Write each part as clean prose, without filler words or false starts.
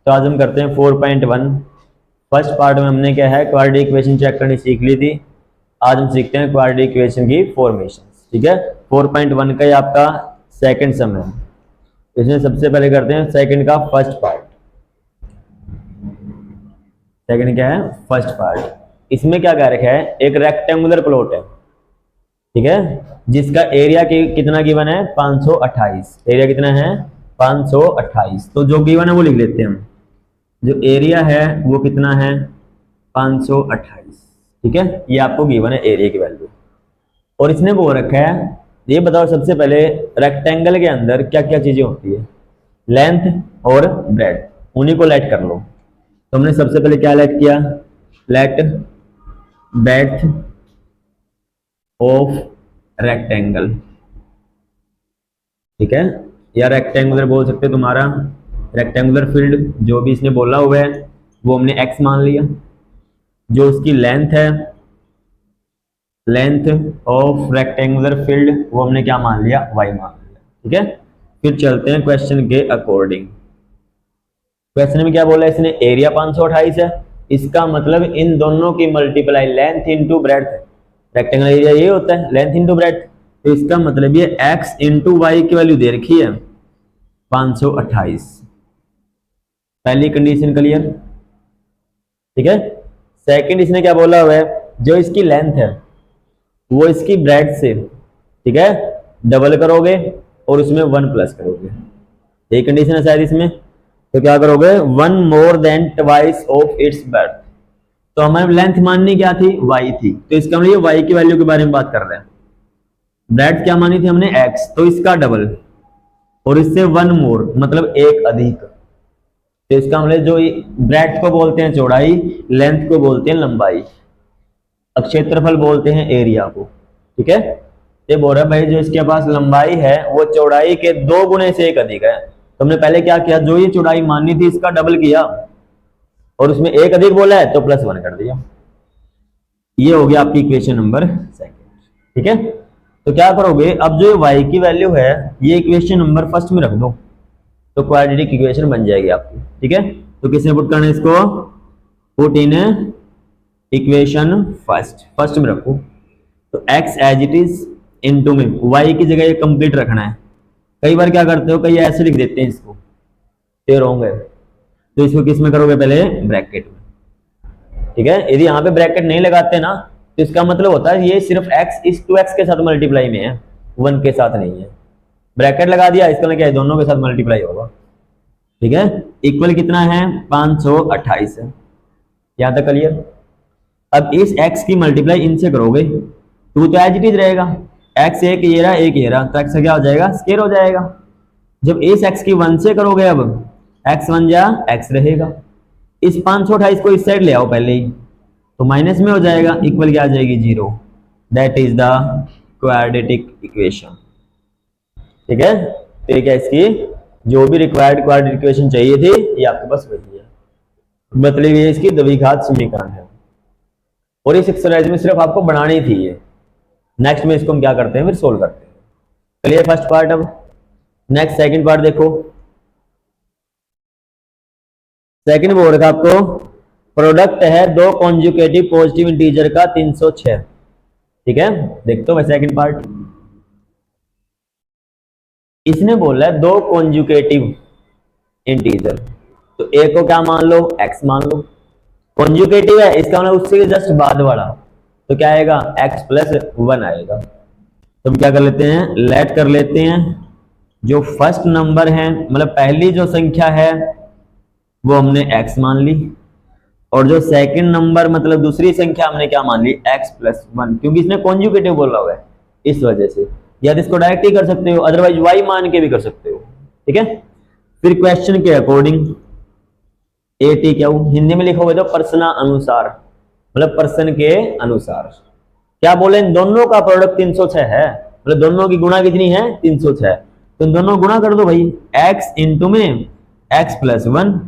तो आज हम करते हैं 4.1। फर्स्ट पार्ट में हमने क्या है क्वाड्रेटिक इक्वेशन चेक करनी सीख ली थी। आज हम सीखते हैं क्वाड्रेटिक इक्वेशन की फॉर्मेशन। ठीक है, 4.1 का ये आपका सेकंड सम है। इसमें सबसे पहले करते हैं सेकंड का फर्स्ट पार्ट। सेकंड क्या है, फर्स्ट पार्ट। इसमें क्या कह रखा है, एक रेक्टेंगुलर प्लॉट है, ठीक है, जिसका एरिया कितना गिवन है 528। एरिया कितना है 528। तो जो गिवन है वो लिख लेते हैं हम। जो एरिया है वो कितना है 528। ठीक है, ये आपको गिवन है एरिया की वैल्यू। और इसने वो रखा है, ये बताओ सबसे पहले रेक्टेंगल के अंदर क्या क्या चीजें होती है, लेंथ और ब्रेड्थ, उन्हीं को लेट कर लो। तो हमने सबसे पहले क्या लेट किया, लेट ब्रेड्थ ऑफ रेक्टेंगल। ठीक है, या रेक्टेंगुलर बोल सकते हो तुम्हारा, रेक्टेंगुलर फील्ड जो भी इसने बोला हुआ है वो हमने x मान लिया। जो उसकी लेंथ है, लेंथ ऑफ रेक्टेंगुलर फील्ड, वो हमने क्या मान लिया, y मान लिया। ठीक है, फिर चलते हैं क्वेश्चन के अकॉर्डिंग। क्वेश्चन में क्या बोला है इसने, एरिया 528 है, इसका मतलब इन दोनों की multiply length into breadth. Rectangle area ये होता है लेंथ इंटू ब्रेड्थ। तो इसका मतलब ये x इंटू वाई की वैल्यू दे रखी है 528। पहली कंडीशन क्लियर। ठीक है, सेकंड इसने क्या बोला हुआ है, जो इसकी लेंथ है वो इसकी ब्रेड्थ से, ठीक है, डबल करोगे और उसमें 1 प्लस करोगे। एक कंडीशन है शायद इसमें, तो क्या करोगे 1 more than twice of its breadth. तो हमारी लेंथ माननी क्या थी, y थी, तो इसका मतलब ये y की वैल्यू के बारे में बात कर रहे हैं। ब्रेड्थ क्या मानी थी हमने, x, तो इसका डबल और इससे 1 मोर मतलब एक अधिक। तो इसका मतलब जो ब्रेड्थ को बोलते हैं चौड़ाई, लेंथ को बोलते हैं लंबाई, क्षेत्रफल बोलते हैं एरिया को। ठीक है, ये बोल रहा है भाई जो इसके पास लंबाई है वो चौड़ाई के 2 गुने से एक अधिक है। तो हमने पहले क्या किया, जो ये चौड़ाई माननी थी इसका डबल किया और उसमें एक अधिक बोला है तो +1 कर दिया। ये हो गया आपकी इक्वेशन नंबर सेकंड। ठीक है, तो क्या करोगे, अब जो y की वैल्यू है ये इक्वेशन नंबर फर्स्ट में रख दो, तो क्वाड्रेटिक इक्वेशन बन जाएगी आपकी। ठीक है, तो किसने पुट करना है इसको, पुट इन इक्वेशन फर्स्ट में रखो। तो x as it is into में y की जगह ये कंप्लीट रखना है। कई बार क्या करते हो, कई ऐसे लिख देते हैं इसको, ये रॉन्ग है, तो इसको किस में करोगे, पहले ब्रैकेट में। ठीक है, यदि यहाँ पे ब्रैकेट नहीं लगाते ना तो इसका मतलब होता है ये सिर्फ x इस 2x के साथ मल्टीप्लाई में है, 1 के साथ नहीं है। ब्रैकेट लगा दिया, इसका मतलब क्या है, दोनों के साथ मल्टीप्लाई होगा। ठीक है, इक्वल कितना है 528 है, यहां तक क्लियर। अब इस x की मल्टीप्लाई इनसे करोगे, 2 तो एज इट इज रहेगा, x एक ये रहा एक ये रहा, तो x क्या हो जाएगा, स्क्वायर हो जाएगा। जब इस x की 1 से करोगे, अब x 1 जा x रहेगा। इस 528 को इस साइड ले आओ पहले ही, तो माइनस में हो जाएगा, इक्वल क्या आ जाएगी 0। That is the quadratic equation. ठीक है, तो ये क्या इसकी जो भी रिक्वायर्ड क्वाड्रेटिक इक्वेशन चाहिए थी ये आपके पास वही है, मतलब ये इसकी द्विघात समीकरण है। और इस एक्सरसाइज में सिर्फ आपको बनानी थी ये। नेक्स्ट में इसको हम क्या करते हैं, फिर सोल्व करते हैं। चलिए फर्स्ट पार्ट, अब नेक्स्ट सेकंड पार्ट देखो। सेकंड बोल रखा आपको, प्रोडक्ट है 2 कॉन्जुगेटिव पॉजिटिव इंटीजर का 306। ठीक है, देखते हो भाई सेकंड पार्ट। इसने बोला है 2 कॉन्जुगेटिव इंटीजर, तो ए को क्या मान लो, x मान लो। कॉन्जुगेटिव है, इसका मतलब उससे जस्ट बाद वाला, तो क्या आएगा x + 1 आएगा। तो हम क्या कर लेते हैं, लेट कर लेते हैं जो फर्स्ट नंबर है, मतलब पहली जो संख्या है वो हमने x मान ली, और जो सेकंड नंबर मतलब दूसरी संख्या हमने क्या मान ली, x + 1, क्योंकि इसने कॉन्जुगेटिव बोला हुआ है इस वजह से। या तो इसको डायरेक्ट ही कर सकते हो, अदरवाइज y मान के भी कर सकते हो। ठीक है, फिर क्वेश्चन के अकॉर्डिंग AT क्या हो, हिंदी में लिखोगे तो पर्सना अनुसार, मतलब पर्सन के अनुसार। क्या बोले, इन दोनों का प्रोडक्ट 306 है, मतलब दोनों की गुणा कितनी है 306। तो इन दोनों गुणा कर दो भाई, x इंटू में x + 1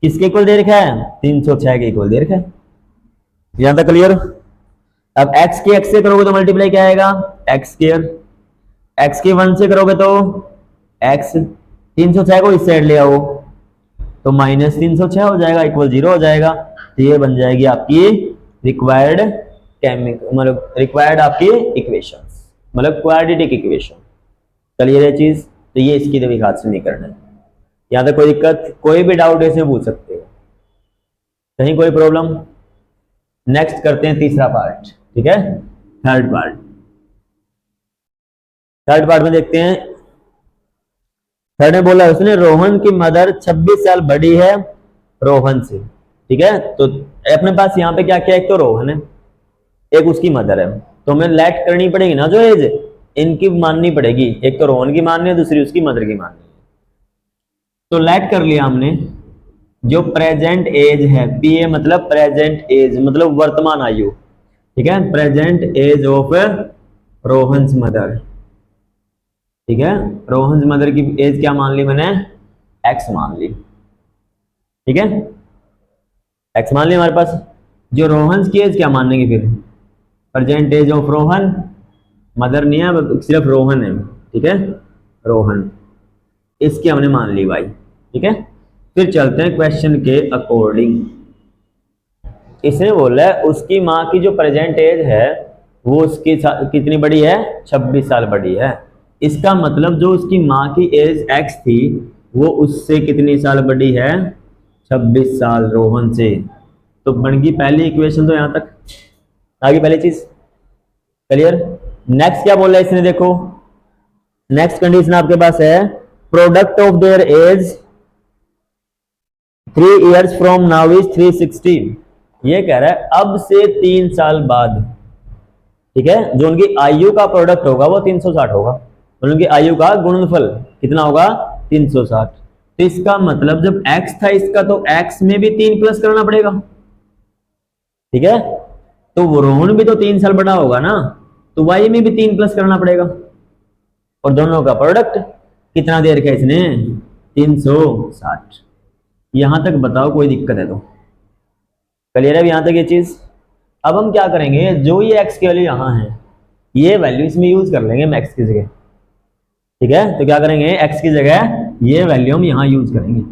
किसके इक्वल दे रखा है, 306 के इक्वल दे रखा है। यहां तक क्लियर। अब x की x से करोगे तो मल्टीप्लाई क्या आएगा, x²। x की 1 से करोगे तो x, 306 को इस साइड ले आओ, तो -306 हो जाएगा, इक्वल 0 हो जाएगा। तो ये बन जाएगी आपकी रिक्वायर्ड मतलब रिक्वायर्ड आपकी इक्वेशंस, मतलब क्वाड्रेटिक इक्वेशन। चलिए ये चीज, तो ये इसकी तो हाथ से नहीं करना है। यहाँ तक कोई दिक्कत, कोई भी डाउट ऐसे पूछ सकते हो, कहीं कोई प्रॉब्लम? नेक्स्ट करते हैं तीसरा पार्ट, ठीक है, थर्ड पार्ट। थर्ड पार्ट में देखते हैं, थर्ड में बोला उसने रोहन की मदर 26 साल बड़ी है रोहन से, ठीक है। तो अपने पास यहाँ पे क्या क्या, एक तो रोहन है, एक उसकी मदर है, तो हमें लेट करनी पड़ेगी ना, जो एज इनकी माननी पड़ेगी, एक तो रोहन की माननी है, दूसरी उसकी मदर की माननी है। तो लेट कर लिया हमने, जो प्रेजेंट एज है, पी ए मतलब प्रेजेंट एज मतलब वर्तमान आयु, ठीक है, present age of Rohan's mother, ठीक है। रोहन्स मदर की एज क्या मान ली मैंने, एक्स मान ली, ठीक है, एक्स मान ली हमारे पास। जो रोहन्स की एज क्या मानेंगे फिर, present age of Rohan, mother नहीं है, सिर्फ रोहन है, ठीक है, रोहन, इसकी हमने मान ली वाई, ठीक है। फिर चलते हैं क्वेश्चन के अकॉर्डिंग। इसने बोला है उसकी माँ की जो प्रेजेंट एज है वो उसकी कितनी बड़ी है, 26 साल बड़ी है। इसका मतलब जो उसकी माँ की एज एक्स थी वो उससे कितनी साल बड़ी है, 26 साल रोहन से। तो बन गई पहली इक्वेशन, तो यहां तक आगे पहली चीज क्लियर। नेक्स्ट क्या बोला है इसने, देखो नेक्स्ट कंडीशन आपके पास है, product of their age 3 years from now is 360। ये कह रहा है अब से 3 साल बाद, ठीक है, जो उनकी आयु का प्रोडक्ट होगा वो 360 होगा, और उनकी आयु का गुणनफल कितना होगा, 360। तो इसका मतलब जब x था इसका, तो x में भी 3 प्लस करना पड़ेगा, ठीक है। तो वो रोहन भी तो 3 साल बड़ा होगा ना, तो y में भी 3 प्लस करना पड़ेगा, और दोनों का प्रोडक्ट कितना दे रखा है इसने, 360। यहां तक बताओ कोई दिक्कत है तो, क्लियर है यहां तक ये चीज। अब हम क्या करेंगे, जो ये x की वैल्यू यहां है ये वैल्यू इसमें यूज कर लेंगे हम x की जगह, ठीक है। तो क्या करेंगे, x की जगह ये वैल्यू हम यहां यूज करेंगे।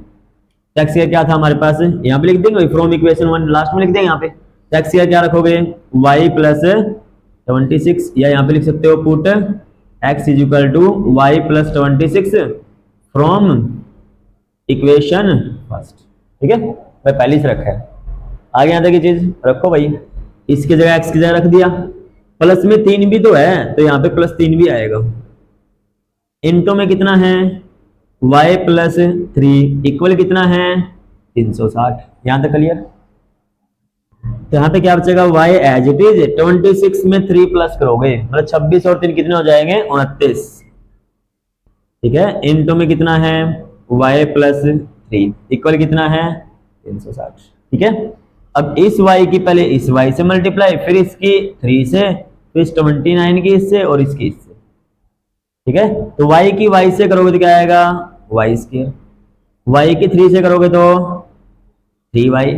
x का क्या था हमारे पास, यहां पे लिख देंगे फ्रॉम इक्वेशन 1, लास्ट में लिख देंगे यहाँ पे। x का क्या रखोगे, y प्लस 26, या यहाँ पे लिख सकते हो put x is equal to y plus 26 from equation first, ठीक है भाई, पहले से रखा है। आगे यहाँ तक ये चीज रखो भाई, इसकी जगह x की जगह रख दिया, प्लस में 3 भी तो है तो यहाँ पे प्लस 3 भी आएगा, इनटू में कितना है y प्लस 3 इक्वल कितना है 360। यहां तक क्लियर। तो यहाँ पे क्या बचेगा, y एज इट इज 26 में 3 प्लस करोगे मतलब 26 और 3 कितने हो जाएंगे 29, ठीक है, इनटू में कितना है y प्लस 3 इक्वल कितना है 360, ठीक है। अब इस y की पहले इस y से मल्टीप्लाई, फिर इसकी 3 से, फिर 29 की इससे और इसकी इससे, ठीक है। तो y की y से करोगे तो क्या आएगा y स्क्वायर, y की 3 से करोगे तो 3y,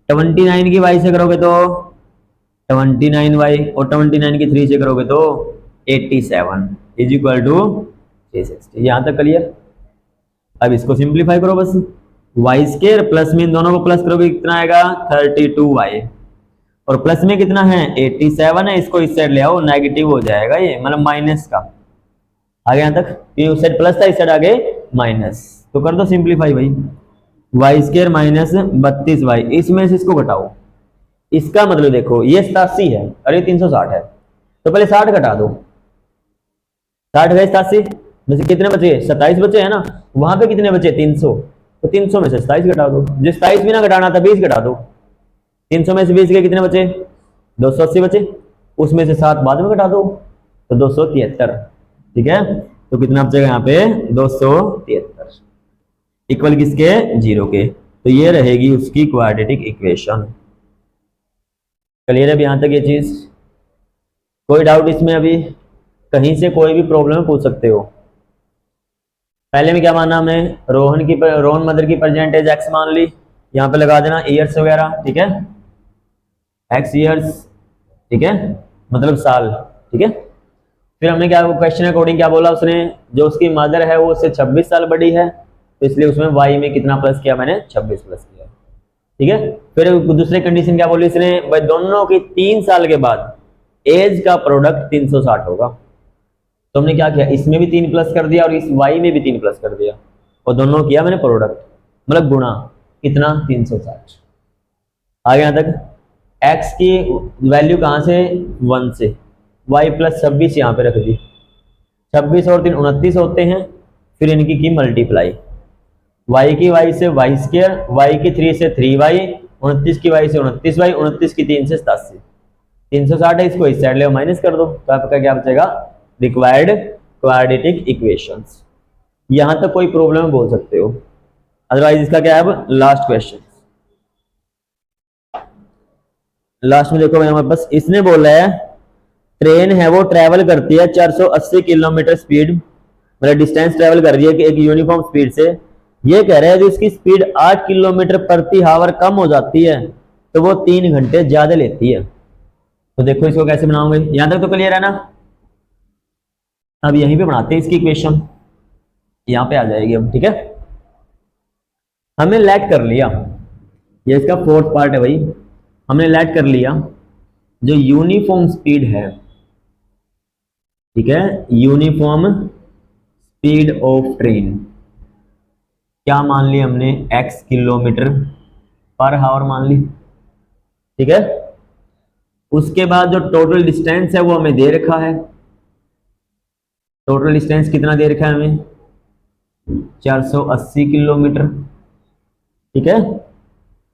29 की y से करोगे तो 29y, और 29 की 3 से करोगे तो 87 इज इक्वल टू 360। यहां तक क्लियर। अब इसको सिंप्लीफाई करो बस, वाई स्क्वायर प्लस में इन दोनों को प्लस करोगे कितना आएगा 32y, और प्लस में कितना है 87 है, इसको इस साइड ले आओ नेगेटिव हो जाएगा ये, मतलब माइनस का। आगे यहां तक ये उस साइड प्लस था, इस साइड आगे माइनस, तो कर दो सिंप्लीफाई भाई, वाई स्क्वायर माइनस 32y, इसमें से इसको घटाओ, इसका मतलब देखो ये 87 है और ये 360 है, तो पहले 60 घटा दो, 60 गए 87 में से कितने बचे 27 बचे है ना, वहां पे कितने बचे 300, तो 300 में से 27 घटा दो, जिस 27 भी ना घटाना था 20 घटा दो, 300 में से 20 के कितने बचे 280 बचे, उसमें से 7 बाद में घटा दो तो 273, ठीक है। तो कितना बचेगा यहाँ पे 273 इक्वल किसके 0 के, तो ये रहेगी उसकी क्वाड्रेटिक इक्वेशन। क्लियर है यहां तक ये चीज, कोई डाउट इसमें अभी, कहीं से कोई भी प्रॉब्लम पूछ सकते हो। पहले में क्या माना हमने, रोहन मदर की परसेंटेज एक्स मान ली, यहाँ पे लगा देना ईयर्स वगैरह, ठीक है, एक्स ईयर्स, ठीक है, मतलब साल, ठीक है। फिर हमने क्या क्वेश्चन अकॉर्डिंग क्या बोला उसने, जो उसकी मदर है वो उससे 26 साल बड़ी है, तो इसलिए उसमें y में कितना प्लस किया मैंने, 26 प्लस किया। ठीक है, फिर दूसरी कंडीशन क्या बोली इसने, भाई दोनों की 3 साल के बाद एज का प्रोडक्ट 360 होगा। तो हमने क्या किया, इसमें भी 3 प्लस कर दिया और इस y में भी 3 प्लस कर दिया और दोनों किया मैंने प्रोडक्ट, मतलब गुणा, कितना 360। आगे यहां तक x की वैल्यू कहां से, 1 से, y प्लस 26 यहां पे रख दी, 26 और 3 29 होते हैं, फिर इनकी की मल्टीप्लाई, y की y से y स्क्वायर, y की 3 से 3y, 29 की y से 29y, 29 की 3 से 87, 360 है, इसको इस साइड ले माइनस कर दो तो आपका क्या बचेगा, रिक्वायर्ड क्वाड्रेटिक इक्वेशंस। यहां तक कोई प्रॉब्लम बोल सकते हो, अदरवाइज इसका क्या है अब लास्ट क्वेश्चन। लास्ट में देखो भाई हमारे पास इसने बोला है ट्रेन है वो ट्रेवल करती है 480 किलोमीटर स्पीड, मतलब डिस्टेंस ट्रेवल कर रही है कि एक यूनिफॉर्म स्पीड से, ये कह रहा है कि इसकी स्पीड 8 किलोमीटर प्रति आवर कम हो जाती है तो वो 3 घंटे ज्यादा लेती है। तो देखो इसको कैसे बनाओगे, यहां तक तो क्लियर है ना। अब यहीं पे बनाते हैं इसकी इक्वेशन, यहां पे आ जाएगी अब। ठीक है, हमने लेट कर लिया, ये इसका फोर्थ पार्ट है भाई, हमने लेट कर लिया जो यूनिफॉर्म स्पीड है, ठीक है, यूनिफॉर्म स्पीड ऑफ ट्रेन क्या मान ली हमने, x किलोमीटर पर आवर मान ली। ठीक है, उसके बाद जो टोटल डिस्टेंस है वो हमें दे रखा है, टोटल डिस्टेंस कितना दे रखा है हमें, 480 किलोमीटर। ठीक है,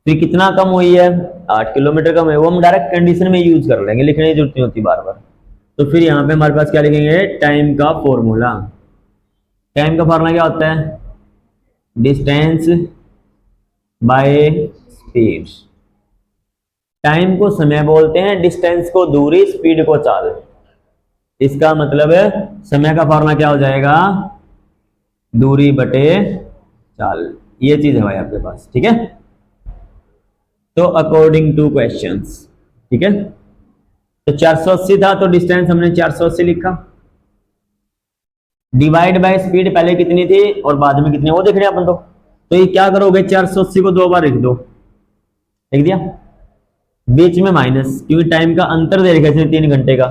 फिर कितना कम हुई है, 8 किलोमीटर कम है, वो हम डायरेक्ट कंडीशन में यूज कर लेंगे, लिखने की जरूरत नहीं होती बार बार। तो फिर यहां पे हमारे पास क्या लिखेंगे, टाइम का फॉर्मूला। टाइम का फॉर्मूला क्या होता है, डिस्टेंस बाय स्पीड। टाइम को समय बोलते हैं, डिस्टेंस को दूरी, स्पीड को चाल। इसका मतलब है समय का फॉर्मूला क्या हो जाएगा, दूरी बटे चाल, ये चीज है भाई आपके पास। ठीक है, तो अकॉर्डिंग टू क्वेश्चंस, ठीक है, तो 480 था तो डिस्टेंस हमने 480 लिखा, डिवाइड बाय स्पीड पहले कितनी थी और बाद में कितनी, वो देख रहे हैं अपन। तो ये क्या करोगे, 480 को 2 बार लिख दो, लिख दिया, बीच में माइनस, क्योंकि टाइम का अंतर दे रखा है 3 घंटे का,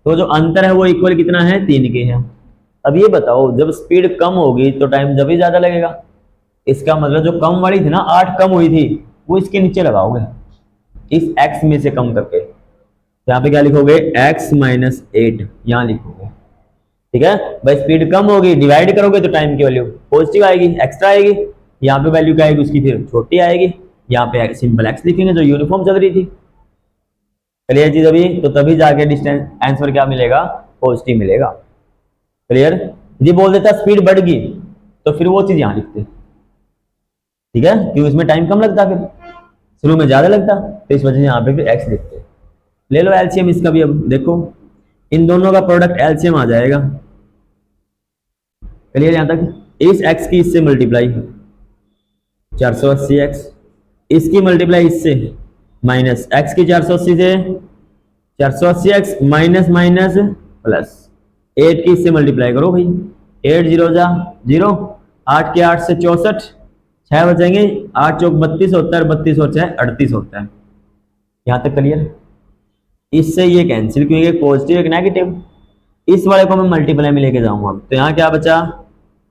तो जो अंतर है वो इक्वल कितना है, 3 के है। अब ये बताओ जब स्पीड कम होगी तो टाइम जब ही ज्यादा लगेगा, इसका मतलब जो कम वाली थी ना, 8 कम हुई थी, वो इसके नीचे लगाओगे, इस x में से कम करके, यहाँ पे क्या लिखोगे, x माइनस 8 यहां लिखोगे। ठीक है भाई, स्पीड कम होगी, डिवाइड करोगे तो टाइम की वैल्यू पॉजिटिव आएगी, एक्स्ट्रा आएगी, यहाँ पे वैल्यू क्या आएगी उसकी, फिर छोटी आएगी, यहाँ पे सिंपल x लिखेंगे जो यूनिफॉर्म चल रही थी। क्लियर चीज अभी, तो तभी जाके डिस्टेंस आंसर क्या मिलेगा, पॉजिटिव मिलेगा। क्लियर, यदि बोल देता स्पीड बढ़ गई तो फिर वो चीज यहां लिखते, ठीक है, क्योंकि इसमें टाइम कम लगता, फिर शुरू में ज्यादा लगता, तो इस वजह से यहाँ पे फिर x लिखते। ले लो एलसीएम इसका भी, अब देखो इन दोनों का प्रोडक्ट एलसीएम आ जाएगा। क्लियर यहां तक, इस x की इससे मल्टीप्लाई 480x, इसकी मल्टीप्लाई इससे माइनस x की 480 से 480x माइनस माइनस प्लस 8 की इससे मल्टीप्लाई करो भाई, 8 0 जा 0, 8 के 8 से 64, 6 बचेंगे, 8 चौक 32 होता है, 32 और 6 38 होता है। यहां तक क्लियर, इससे ये कैंसिल, क्योंकि एक पॉजिटिव एक नेगेटिव, इस वाले को मैं मल्टीप्लाई में लेके जाऊंगा। तो यहाँ क्या बचा,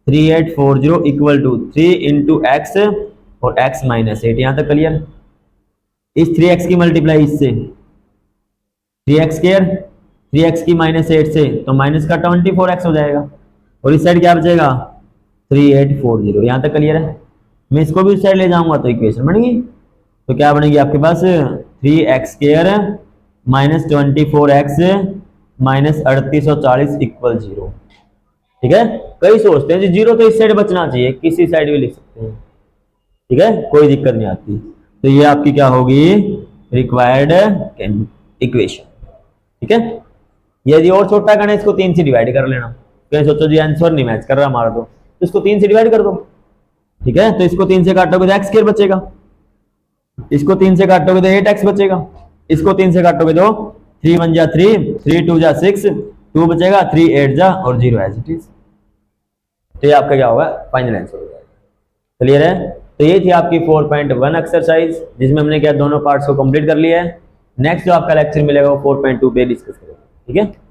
3840 इक्वल टू 3 इंटू एक्स और x माइनस 8, यहां तक क्लियर। इस 3x की मल्टीप्लाई इससे 3x स्क्वायर, 3x की माइनस 8 से तो माइनस का 24x हो जाएगा, और इस साइड क्या बचेगा 3840, यहां तक क्लियर है। मैं इसको भी उस साइड ले जाऊंगा तो इक्वेशन बनेगी, तो क्या बनेगी आपके पास 3x square minus 24x minus 3840 equal 0। ठीक है, कई सोचते हैं जी 0 तो इस साइड बचना चाहिए, किसी साइड भी लिख सकते हैं, ठीक है, कोई दिक्कत नहीं आती। तो ये आपकी क्या होगी, रिक्वायर्ड इक्वेशन। ठीक है, यदि और छोटा करना है इसको 3 से डिवाइड कर लेना, कहीं सोचो जी आंसर नहीं मैच कर रहा हमारा, तो इसको 3 से डिवाइड कर दो। ठीक है, तो इसको 3 से काटोगे तो x स्क्वायर बचेगा, इसको 3 से काटोगे तो 8x बचेगा, इसको 3 से काटोगे तो 3 1 जा 3, 3 2 जा 6, 2 बचेगा, 3 8 जा और 0 एज इट इज। तो ये आपका क्या होगा, फाइनल आंसर हो जाएगा। क्लियर है? तो ये थी आपकी 4.1 एक्सरसाइज, जिसमें हमने क्या दोनों पार्ट्स को कंप्लीट कर लिया है। नेक्स्ट जो आपका लेक्चर मिलेगा वो 4.2 पे डिस्कस करेंगे। ठीक है।